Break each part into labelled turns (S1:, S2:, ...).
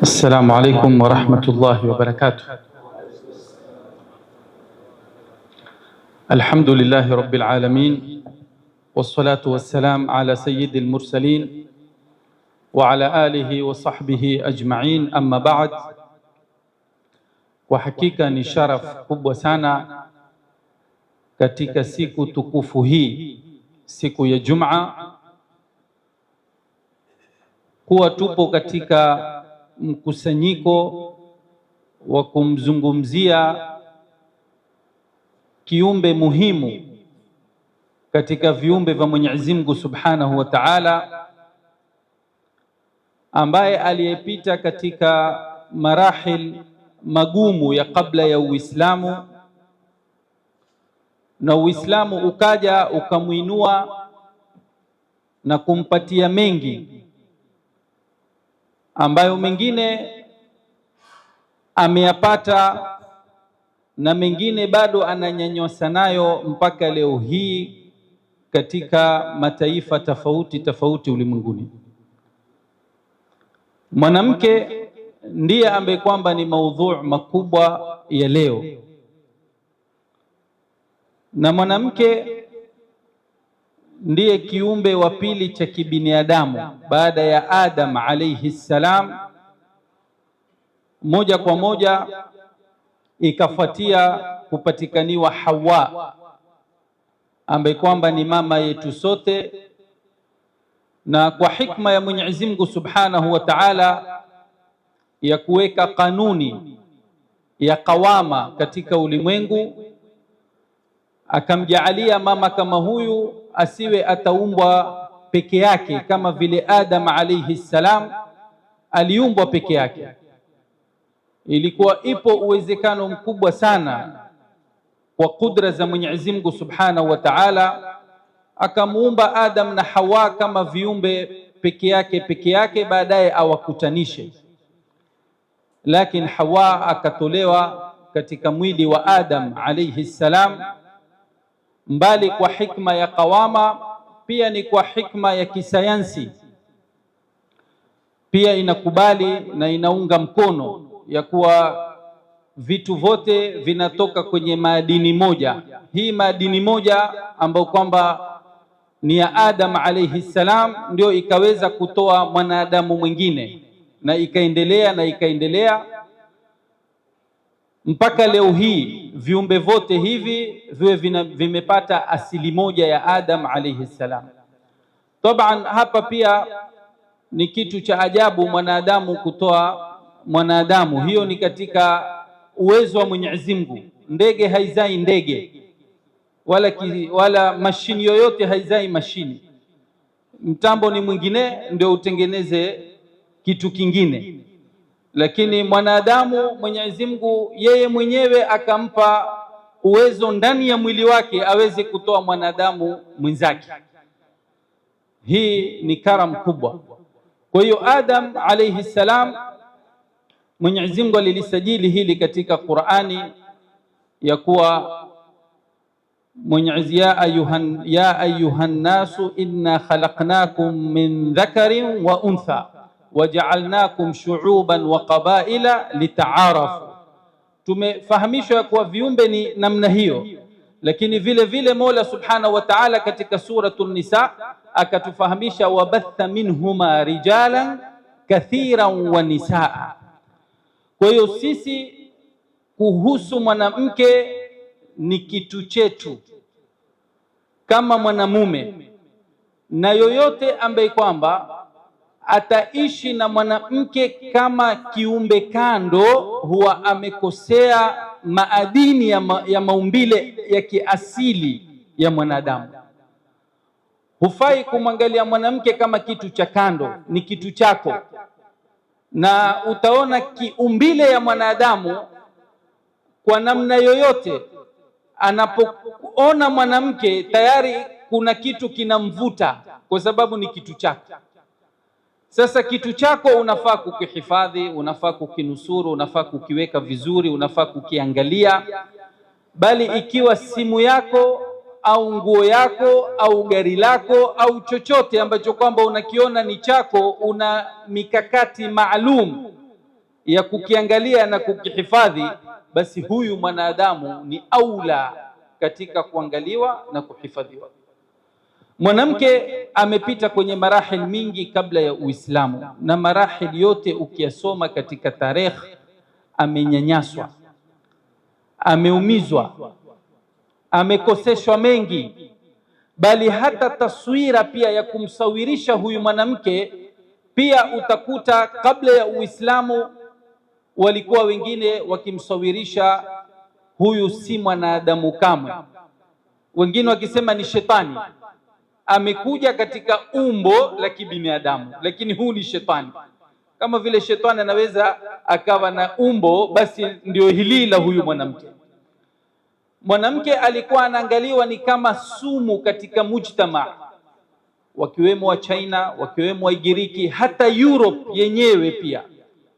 S1: السلام عليكم ورحمة الله وبركاته. الحمد لله رب العالمين، والصلاة والسلام على سيد المرسلين وعلى آله وصحبه أجمعين. أما بعد، وحقيقة ni sharaf kubwa sana katika siku tukufu hii, siku ya Jumaa, kuwa tupo katika mkusanyiko wa kumzungumzia kiumbe muhimu katika viumbe vya Mwenyezi Mungu Subhanahu wa Ta'ala, ambaye aliyepita katika marahil magumu ya kabla ya Uislamu, na Uislamu ukaja ukamuinua na kumpatia mengi ambayo mengine ameyapata na mengine bado ananyanyasa nayo mpaka leo hii katika mataifa tofauti tofauti ulimwenguni. Mwanamke ndiye ambaye kwamba ni maudhu makubwa ya leo, na mwanamke ndiye kiumbe wa pili cha kibinadamu baada ya Adam alayhi salam. Moja kwa moja ikafuatia kupatikaniwa Hawa, ambaye kwamba ni mama yetu sote, na kwa hikma ya Mwenyezi Mungu Subhanahu wa Ta'ala ya kuweka kanuni ya kawama katika ulimwengu, akamjaalia mama kama huyu asiwe ataumbwa peke yake kama vile Adam alayhi salam aliumbwa peke yake. Ilikuwa ipo uwezekano mkubwa sana kwa kudra za Mwenyezi Mungu Subhanahu wa Ta'ala akamuumba Adam na Hawa kama viumbe peke yake, baadaye awakutanishe. Lakini Hawa akatolewa katika mwili wa Adam alayhi salam, mbali kwa hikma ya kawama, pia ni kwa hikma ya kisayansi, pia inakubali na inaunga mkono ya kuwa vitu vyote vinatoka kwenye madini moja. Hii madini moja ambayo kwamba ni ya Adam alayhi salam ndio ikaweza kutoa mwanadamu mwingine, na ikaendelea mpaka leo hii viumbe vote hivi viwe vimepata asili moja ya Adam alayhi salam. Taban hapa pia ni kitu cha ajabu mwanadamu kutoa mwanadamu, hiyo ni katika uwezo wa Mwenyezi Mungu. Ndege haizai ndege, wala mashini yoyote haizai mashini. Mtambo ni mwingine ndio utengeneze kitu kingine, lakini mwanadamu Mwenyezi Mungu yeye mwenyewe akampa uwezo ndani ya mwili wake aweze kutoa mwanadamu mwenzake. Hii ni karam kubwa. Kwa hiyo Adam alayhi salam, Mwenyezi Mungu alilisajili hili katika Qur'ani ya kuwa Mwenyezi ya ayuhan nasu inna khalaqnakum min dhakarin wa untha waja'alnakum shu'uban wa qabaila litaarafu. Tumefahamishwa ya kuwa viumbe ni namna hiyo, lakini vile vile Mola Subhanahu wa Ta'ala katika suratul Nisa akatufahamisha wabatha minhuma rijalan kathiran wa nisaa. Kwa hiyo sisi kuhusu mwanamke ni kitu chetu kama mwanamume, na yoyote ambaye kwamba ataishi na mwanamke kama kiumbe kando huwa amekosea maadini ya maumbile ya kiasili ya mwanadamu. Hufai kumwangalia mwanamke kama kitu cha kando, ni kitu chako. Na utaona kiumbile ya mwanadamu kwa namna yoyote, anapoona mwanamke tayari kuna kitu kinamvuta, kwa sababu ni kitu chako. Sasa kitu chako unafaa kukihifadhi, unafaa kukinusuru, unafaa kukiweka vizuri, unafaa kukiangalia. Bali ikiwa simu yako au nguo yako au gari lako au chochote ambacho kwamba unakiona ni chako, una mikakati maalum ya kukiangalia na kukihifadhi, basi huyu mwanadamu ni aula katika kuangaliwa na kuhifadhiwa. Mwanamke amepita kwenye marahil mingi kabla ya Uislamu, na marahil yote ukiyasoma katika tarehe, amenyanyaswa, ameumizwa, amekoseshwa mengi, bali hata taswira pia ya kumsawirisha huyu mwanamke pia utakuta kabla ya Uislamu walikuwa wengine wakimsawirisha huyu si mwanadamu kamwe, wengine wakisema ni shetani amekuja katika umbo la kibinadamu, lakini huu ni shetani. Kama vile shetani anaweza akawa na umbo, basi ndio hili la huyu mwanamke. Mwanamke alikuwa anaangaliwa ni kama sumu katika mujtama, wakiwemo wa China, wakiwemo wa Igiriki, hata Europe yenyewe pia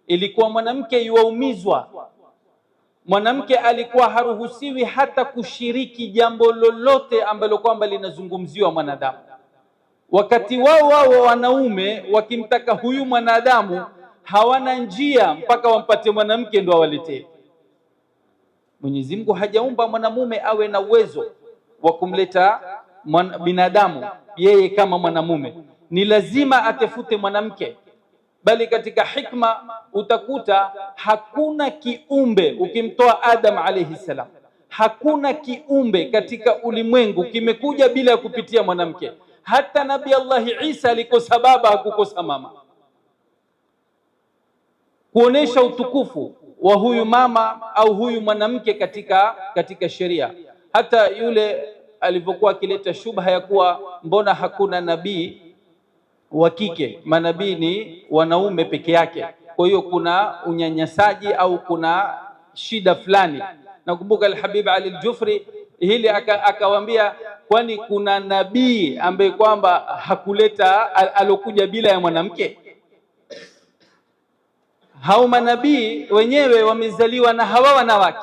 S1: ilikuwa mwanamke yuaumizwa. Mwanamke alikuwa haruhusiwi hata kushiriki jambo lolote ambalo kwamba linazungumziwa mwanadamu. Wakati wao wanaume wakimtaka huyu mwanadamu, hawana njia mpaka wampate mwanamke ndo awaletee. Mwenyezi Mungu hajaumba mwanamume awe na uwezo wa kumleta binadamu yeye kama mwanamume, ni lazima atafute mwanamke. Bali katika hikma utakuta hakuna kiumbe, ukimtoa Adam alayhi salam, hakuna kiumbe katika ulimwengu kimekuja bila ya kupitia mwanamke. Hata Nabii Allah Isa alikosa baba, hakukosa mama, kuonesha utukufu wa huyu mama au huyu mwanamke katika sheria. Hata yule alipokuwa akileta shubha ya kuwa mbona hakuna nabii wa kike, manabii ni wanaume peke yake, kwa hiyo kuna unyanyasaji au kuna shida fulani. Nakumbuka Al-Habib Ali Al-Jufri hili akawaambia, kwani kuna nabii ambaye kwamba hakuleta alokuja bila ya mwanamke? Hao manabii wenyewe wamezaliwa na hawa wanawake,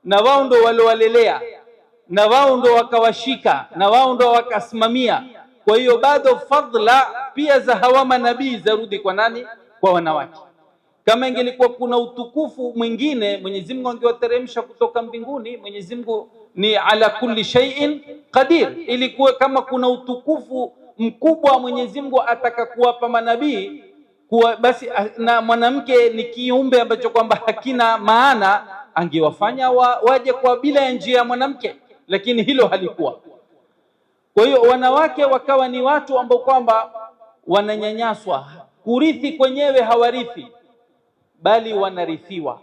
S1: na wao ndo waliowalelea, na wao ndo wakawashika, na wao ndo wakasimamia. Kwa hiyo bado fadhila pia za hawa manabii zarudi kwa nani? Kwa wanawake. Kama ingelikuwa kuna utukufu mwingine, Mwenyezi Mungu angewateremsha kutoka mbinguni. Mwenyezi Mungu ni ala kulli shay'in qadir. Ilikuwa kama kuna utukufu mkubwa Mwenyezi Mungu ataka kuwapa manabii, kuwa basi na mwanamke ni kiumbe ambacho kwamba hakina maana, angewafanya waje kwa bila ya njia ya mwanamke, lakini hilo halikuwa. Kwa hiyo wanawake wakawa ni watu ambao kwamba wananyanyaswa, kurithi kwenyewe hawarithi bali wanarithiwa.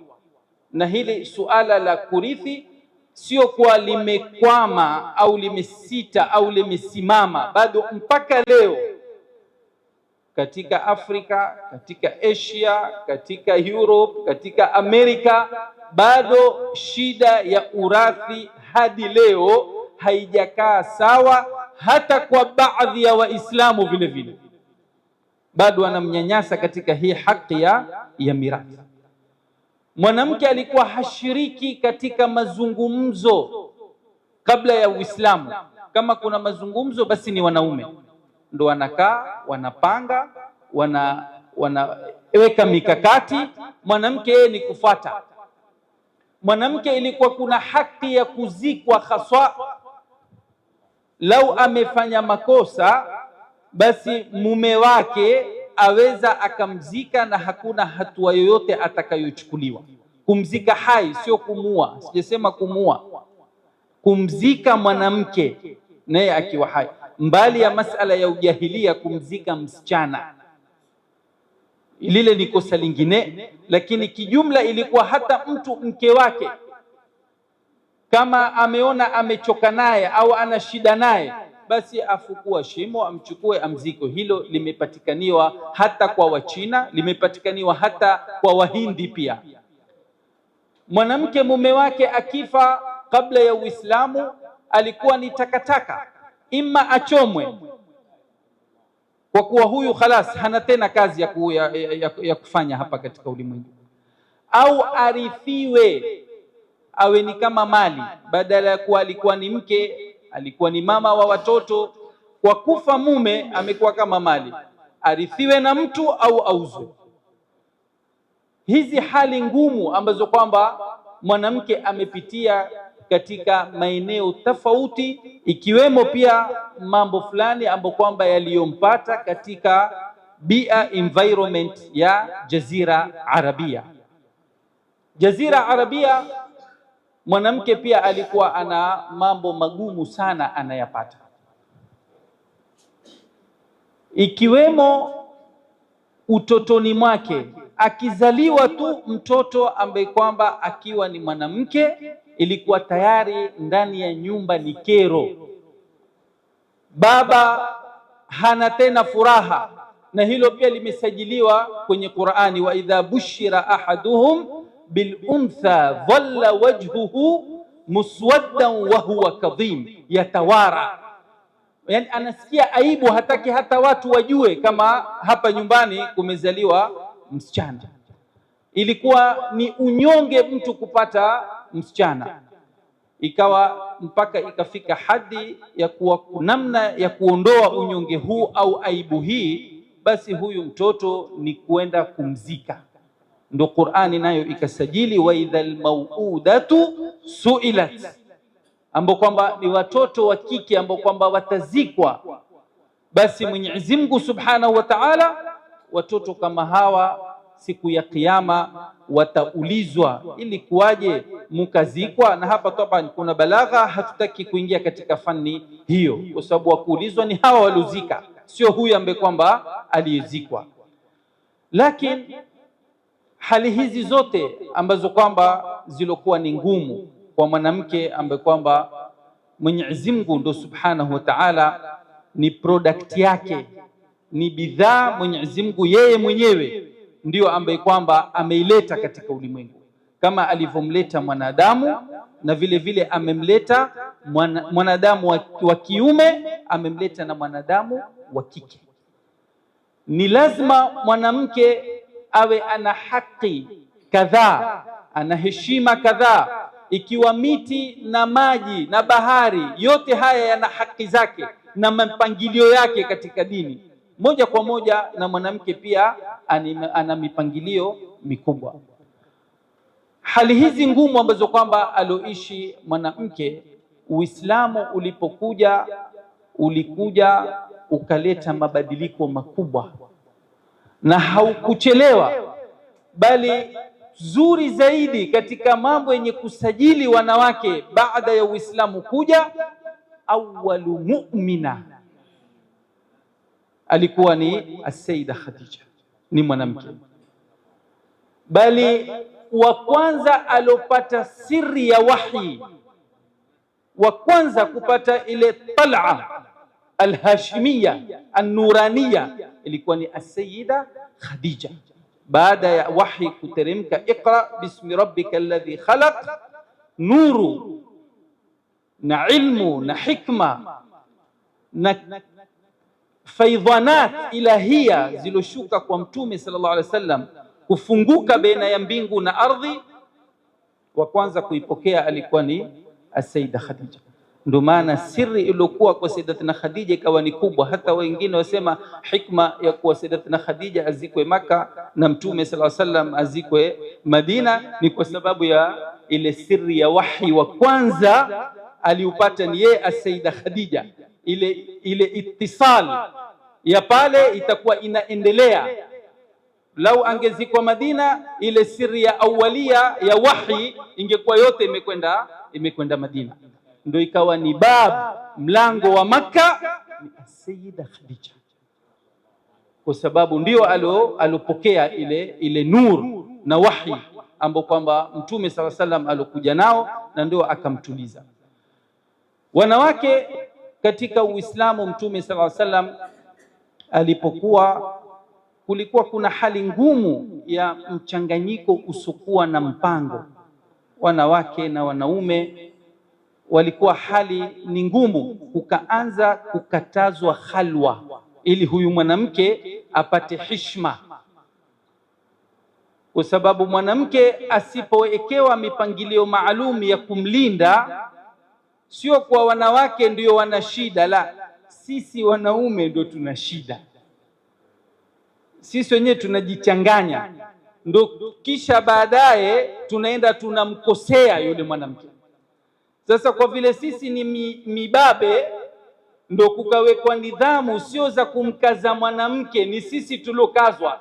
S1: Na hili suala la kurithi sio kwa limekwama au limesita au limesimama, bado mpaka leo katika Afrika, katika Asia, katika Europe, katika Amerika, bado shida ya urathi hadi leo haijakaa sawa. Hata kwa baadhi ya Waislamu vile vile bado wanamnyanyasa katika hii haki ya mirathi. Mwanamke alikuwa hashiriki katika mazungumzo kabla ya Uislamu. Kama kuna mazungumzo, basi ni wanaume ndo wanakaa, wanapanga, wanaweka mikakati. Mwanamke yeye ni kufata. Mwanamke ilikuwa kuna haki ya kuzikwa haswa. Lau amefanya makosa, basi mume wake aweza akamzika na hakuna hatua yoyote atakayochukuliwa. Kumzika hai, sio kumuua. Sijasema kumuua, kumzika mwanamke naye akiwa hai, mbali ya masala ya ujahilia. Kumzika msichana lile ni kosa lingine, lakini kijumla ilikuwa hata mtu mke wake kama ameona amechoka naye au ana shida naye, basi afukua shimo, amchukue, amziko. Hilo limepatikaniwa hata kwa Wachina, limepatikaniwa hata kwa Wahindi pia. Mwanamke mume wake akifa kabla ya Uislamu alikuwa ni takataka, ima achomwe kwa kuwa huyu khalas hana tena kazi ya kufanya hapa katika ulimwengu, au arithiwe awe ni kama mali, badala ya kuwa alikuwa ni mke, alikuwa ni mama wa watoto. Kwa kufa mume amekuwa kama mali, arithiwe na mtu au auzwe. hizi hali ngumu ambazo kwamba mwanamke amepitia katika maeneo tofauti, ikiwemo pia mambo fulani ambayo kwamba yaliyompata katika bia environment ya Jazira Arabia. Jazira Arabia, mwanamke pia alikuwa ana mambo magumu sana anayapata, ikiwemo utotoni mwake. Akizaliwa tu mtoto ambaye kwamba akiwa ni mwanamke, ilikuwa tayari ndani ya nyumba ni kero. Baba hana tena furaha, na hilo pia limesajiliwa kwenye Qur'ani, wa idha bushira ahaduhum bil untha dhalla wajhuhu muswaddan wa huwa kadhim yatawara. Yani anasikia aibu, hataki hata watu wajue kama hapa nyumbani kumezaliwa msichana. Ilikuwa ni unyonge mtu kupata msichana, ikawa mpaka ikafika hadi ya kuwa namna ya kuondoa unyonge huu au aibu hii, basi huyu mtoto ni kuenda kumzika. Ndo Qur'ani nayo ikasajili wa idhal mauudatu suilat, ambao kwamba ni watoto wa kike ambao kwamba watazikwa. Basi Mwenyezi Mungu Subhanahu wa Ta'ala, watoto kama hawa siku ya Kiyama wataulizwa, ili kuwaje mukazikwa? Na hapa taban kuna balagha, hatutaki kuingia katika fani hiyo, kwa sababu wakuulizwa ni hawa waliozika, sio huyu ambaye kwamba aliyezikwa. Lakini hali hizi zote ambazo kwamba zilokuwa ni ngumu kwa mwanamke ambaye kwamba Mwenyezi Mungu ndo Subhanahu wa Ta'ala ni product yake, ni bidhaa Mwenyezi Mungu yeye mwenyewe ndio ambaye kwamba ameileta katika ulimwengu, kama alivyomleta mwanadamu, na vile vile amemleta mwanadamu wa kiume, amemleta na mwanadamu wa kike. Ni lazima mwanamke awe ana haki kadhaa, ana heshima kadhaa. Ikiwa miti na maji na bahari yote haya yana haki zake na mipangilio yake katika dini, moja kwa moja na mwanamke pia ana mipangilio mikubwa. Hali hizi ngumu ambazo kwamba aloishi mwanamke, Uislamu ulipokuja ulikuja ukaleta mabadiliko makubwa, na haukuchelewa, bali zuri zaidi katika mambo yenye kusajili wanawake baada ya Uislamu kuja. Awwalu mu'mina alikuwa ni As-Sayyida Khadija, ni mwanamke, bali wa kwanza alopata siri ya wahi, wa kwanza kupata ile tal'a al-hashimiyya an-nuraniyya ilikuwa ni As-Sayyida Khadija. Baada ya wahi kuteremka, iqra bismi rabbika alladhi khalaq, nuru na ilmu na hikma na faidhanat ilahia ziloshuka kwa Mtume sallallahu alaihi wasallam kufunguka baina ya mbingu na ardhi, wa kwanza kuipokea alikuwa ni As-Sayyida Khadija. Ndio maana siri iliyokuwa kwa Sayyidatina Khadija ikawa ni kubwa. Hata wengine wasema hikma ya kuwa Sayyidatina Khadija azikwe Maka na Mtume sallallahu alaihi wasallam azikwe Madina ni kwa sababu ya ile siri ya wahi wa kwanza aliupata ni yeye As-Sayyida Khadija. Ile ittisal ya pale itakuwa inaendelea. Lau angezikwa Madina, ile siri ya awalia ya wahi ingekuwa yote imekwenda Madina. Ndio ikawa ni mlango wa Makka ni As-Sayyida Khadija, kwa sababu ndio alopokea ile nur na wahi ambao kwamba Mtume sallallahu alaihi wasallam alokuja nao, na ndio akamtuliza wanawake katika Uislamu. Mtume sallallahu alaihi wasallam alipokuwa, kulikuwa kuna hali ngumu ya mchanganyiko usokuwa na mpango, wanawake na wanaume walikuwa hali ni ngumu. Kukaanza kukatazwa khalwa ili huyu mwanamke apate heshima, kwa sababu mwanamke asipowekewa mipangilio maalum ya kumlinda, sio kwa wanawake ndio wana shida, la, sisi wanaume ndio tuna shida. Sisi wenyewe tunajichanganya, ndo kisha baadaye tunaenda tunamkosea yule mwanamke. Sasa kwa vile sisi ni mibabe, ndo kukawekwa nidhamu sio za kumkaza mwanamke, ni sisi tulokazwa.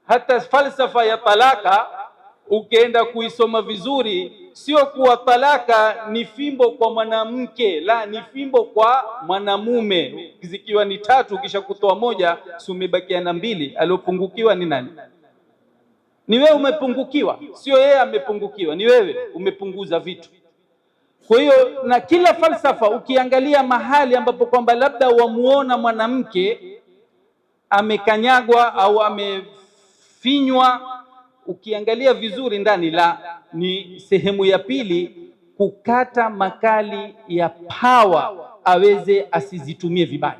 S1: Hata falsafa ya talaka ukienda kuisoma vizuri, sio kuwa talaka ni fimbo kwa mwanamke, la, ni fimbo kwa mwanamume. Zikiwa ni 3 kisha kutoa moja, sumebakia na 2, aliopungukiwa ni nani? Ni wewe umepungukiwa, sio yeye amepungukiwa, ni wewe umepunguza vitu. Kwa hiyo na kila falsafa ukiangalia mahali ambapo kwamba labda wamuona mwanamke amekanyagwa au amefinywa, ukiangalia vizuri ndani, la, ni sehemu ya pili kukata makali ya power aweze asizitumie vibaya.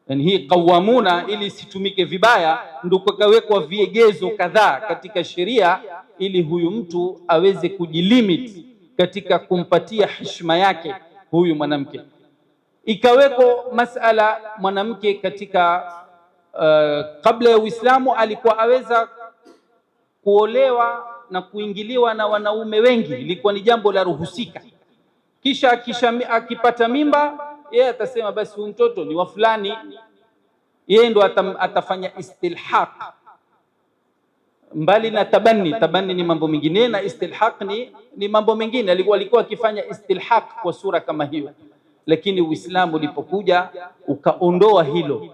S1: Yani hii qawamuna, ili isitumike vibaya, ndio kukawekwa viegezo kadhaa katika sheria ili huyu mtu aweze kujilimit katika kumpatia heshima yake huyu mwanamke. Ikaweko masala mwanamke katika kabla ya Uislamu alikuwa aweza kuolewa na kuingiliwa na wanaume wengi, ilikuwa ni jambo la ruhusika. Kisha akipata mimba, yeye atasema basi huyu mtoto ni wa fulani, yeye ndo atafanya istilhaq. Mbali na tabani ni mambo mengine, na istilhaq ni mambo mengine. Alikuwa akifanya istilhaq kwa sura kama hiyo, lakini Uislamu ulipokuja ukaondoa hilo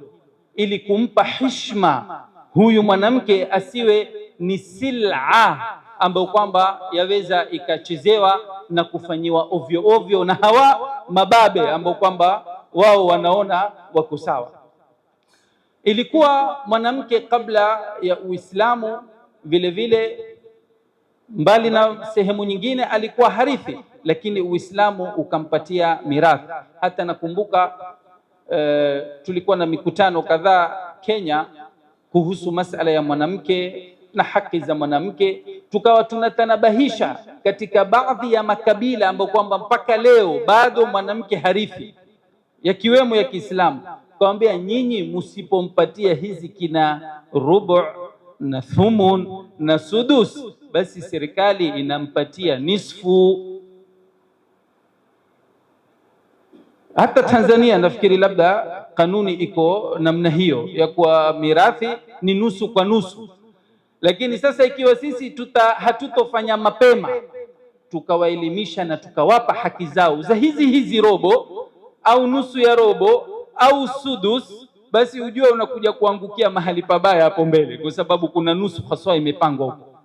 S1: ili kumpa heshima huyu mwanamke, asiwe ni sil'a ambayo kwamba yaweza ikachezewa na kufanyiwa ovyo ovyo na hawa mababe ambao kwamba wao wanaona wako sawa. Ilikuwa mwanamke kabla ya Uislamu vile vile, mbali na sehemu nyingine, alikuwa harithi, lakini Uislamu ukampatia mirathi. Hata nakumbuka tulikuwa na mikutano kadhaa Kenya kuhusu masala ya mwanamke na haki za mwanamke, tukawa tunatanabahisha katika baadhi ya makabila ambao kwamba mpaka leo bado mwanamke harithi, yakiwemo ya Kiislamu. Kawaambia, nyinyi msipompatia hizi kina rubu na thumun na sudus, basi serikali inampatia nisfu. Hata Tanzania nafikiri labda kanuni iko namna hiyo ya kuwa mirathi ni nusu kwa nusu. Lakini sasa ikiwa sisi hatutofanya mapema tukawaelimisha na tukawapa haki zao za hizi robo au nusu ya robo au sudus, basi ujue unakuja kuangukia mahali pabaya hapo mbele, kwa sababu kuna nusu haswa imepangwa huko.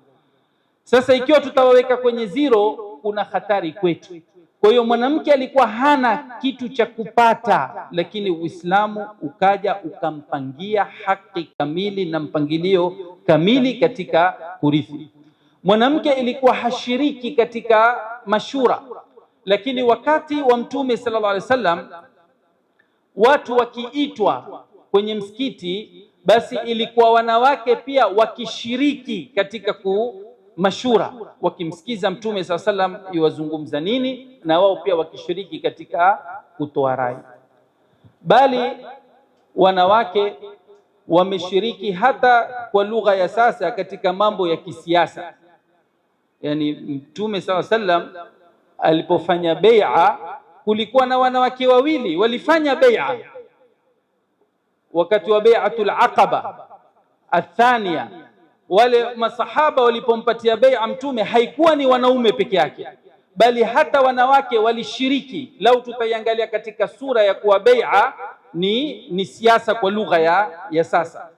S1: Sasa ikiwa tutawaweka kwenye zero, kuna hatari kwetu. Kwa hiyo mwanamke alikuwa hana kitu cha kupata, lakini Uislamu ukaja ukampangia haki kamili na mpangilio kamili katika kurithi. Mwanamke ilikuwa hashiriki katika mashura, lakini wakati wa Mtume sallallahu alaihi wasallam watu wakiitwa kwenye msikiti, basi ilikuwa wanawake pia wakishiriki katika mashura, wakimsikiza Mtume sallallahu alaihi wasallam iwazungumza nini, na wao pia wakishiriki katika kutoa rai. Bali wanawake wameshiriki hata kwa lugha ya sasa katika mambo ya kisiasa. Yani Mtume sallallahu alaihi wasallam alipofanya bai'a, kulikuwa na wanawake wawili walifanya bai'a wakati wa bai'atul aqaba athania. Wale masahaba walipompatia bai'a Mtume, haikuwa ni wanaume peke yake, bali hata wanawake walishiriki. Lau tutaiangalia katika sura ya kuwa bai'a ni siasa kwa lugha ya sasa,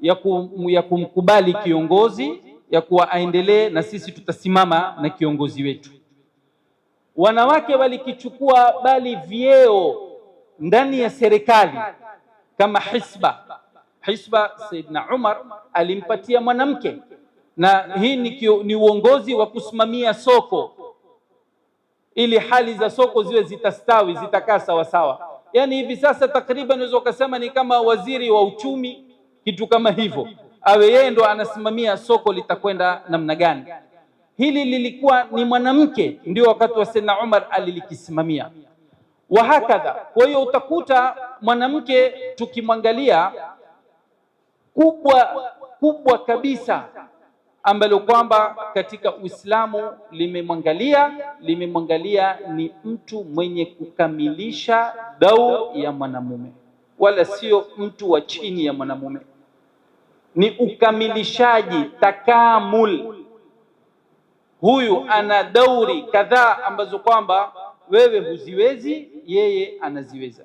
S1: ya kumkubali kiongozi, ya kuwa aendelee na sisi tutasimama na kiongozi wetu. Wanawake walikichukua bali vyeo ndani ya serikali kama hisba. Saidna Umar alimpatia mwanamke, na hii ni uongozi wa kusimamia soko, ili hali za soko ziwe zitastawi, zitakaa sawa sawa. Yani hivi sasa takriban unaweza kusema ni kama waziri wa uchumi, kitu kama hivyo, awe yeye ndo anasimamia soko litakwenda namna gani. Hili lilikuwa ni mwanamke, ndio wakati wa Saidna Umar alilikisimamia, wa hakadha. Kwa hiyo utakuta mwanamke tukimwangalia kubwa kubwa kabisa ambalo kwamba katika Uislamu limemwangalia ni mtu mwenye kukamilisha dau ya mwanamume, wala sio mtu wa chini ya mwanamume. Ni ukamilishaji, takamul. Huyu ana dauri kadhaa ambazo kwamba wewe huziwezi, yeye anaziweza,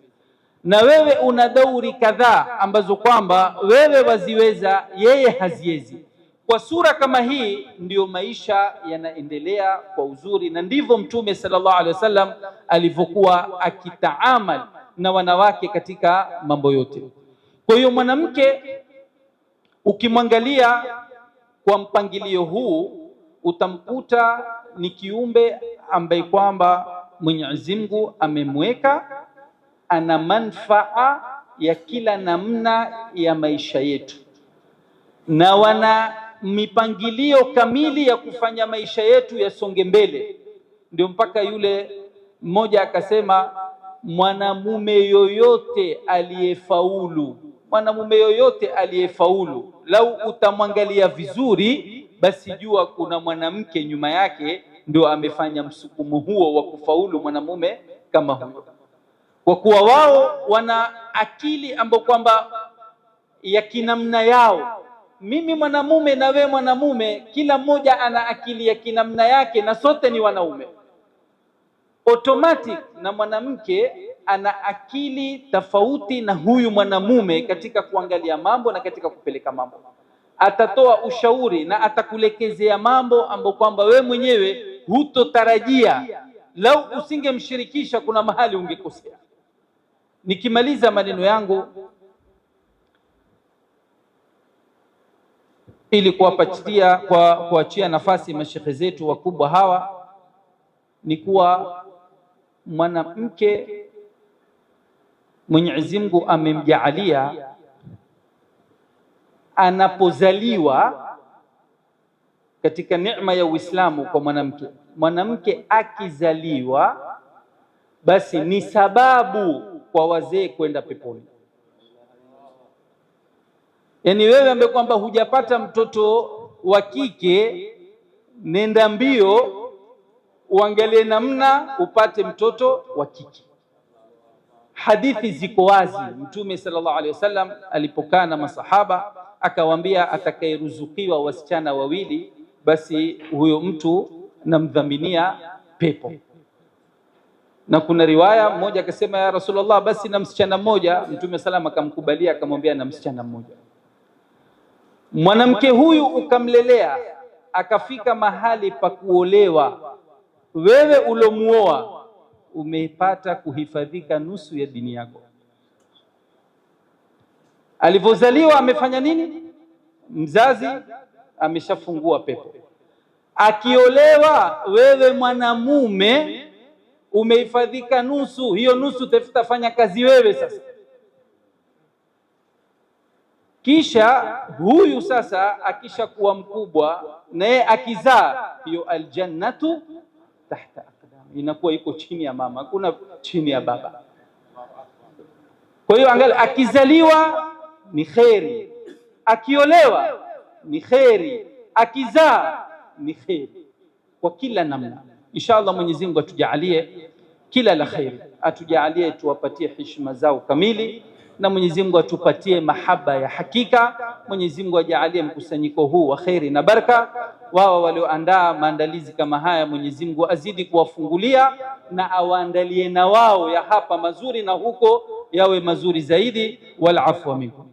S1: na wewe una dauri kadhaa ambazo kwamba wewe waziweza, yeye haziwezi. Kwa sura kama hii ndiyo maisha yanaendelea kwa uzuri, na ndivyo Mtume sallallahu alaihi wasallam alivyokuwa akitaamal na wanawake katika mambo yote. Kwa hiyo mwanamke ukimwangalia kwa mpangilio huu utamkuta ni kiumbe ambaye kwamba Mwenyezi Mungu amemweka, ana manfaa ya kila namna ya maisha yetu, na wana mipangilio kamili ya kufanya maisha yetu yasonge mbele. Ndio mpaka yule mmoja akasema, mwanamume yoyote aliyefaulu, lau utamwangalia vizuri, basi jua kuna mwanamke nyuma yake ndio amefanya msukumo huo wa kufaulu mwanamume kama huyo. Kwa kuwa wao wana akili ambayo kwamba ya kinamna yao. Mimi mwanamume na we mwanamume, kila mmoja ana akili ya kinamna yake, na sote ni wanaume. Automatic na mwanamke ana akili tofauti na huyu mwanamume katika kuangalia mambo na katika kupeleka mambo. Atatoa ushauri na atakulekezea mambo ambayo kwamba we mwenyewe hutotarajia. Lau usingemshirikisha, kuna mahali ungekosea. Nikimaliza maneno yangu ili kuachia nafasi mashekhe zetu wakubwa hawa, ni kuwa mwanamke Mwenyezi Mungu amemjaalia anapozaliwa katika neema ya Uislamu kwa mwanamke akizaliwa, basi ni sababu kwa wazee kwenda peponi. Yani wewe ambaye kwamba hujapata mtoto wa kike, nenda mbio uangalie namna upate mtoto wa kike. Hadithi ziko wazi. Mtume sallallahu alaihi wasallam alipokaa na masahaba akawaambia, atakayeruzukiwa wasichana wawili, basi huyo mtu namdhaminia pepo. Na kuna riwaya mmoja akasema, ya Rasulullah, basi na msichana mmoja. Mtume sallam akamkubalia, akamwambia na msichana mmoja. Mwanamke huyu ukamlelea akafika mahali pa kuolewa, wewe ulomuoa umepata kuhifadhika nusu ya dini yako. Alivyozaliwa amefanya nini? Mzazi ameshafungua pepo. Akiolewa wewe mwanamume umehifadhika nusu, hiyo nusu utafanya kazi wewe sasa. Kisha huyu sasa akisha kuwa mkubwa, naye akizaa, hiyo aljannatu tahta aqdam, inakuwa iko chini ya mama, hakuna chini ya baba. Kwa hiyo angalia, akizaliwa ni kheri, akiolewa ni kheri, akizaa ni kheri, kwa kila namna. Inshallah Mwenyezi Mungu atujalie kila la kheri, atujalie tuwapatie heshima zao kamili, na Mwenyezi Mungu atupatie mahaba ya hakika. Mwenyezi Mungu ajalie mkusanyiko huu wa kheri na baraka. Wao walioandaa maandalizi kama haya, Mwenyezi Mungu azidi kuwafungulia na awaandalie na wao ya hapa mazuri, na huko yawe mazuri zaidi. Wal afwa minkum.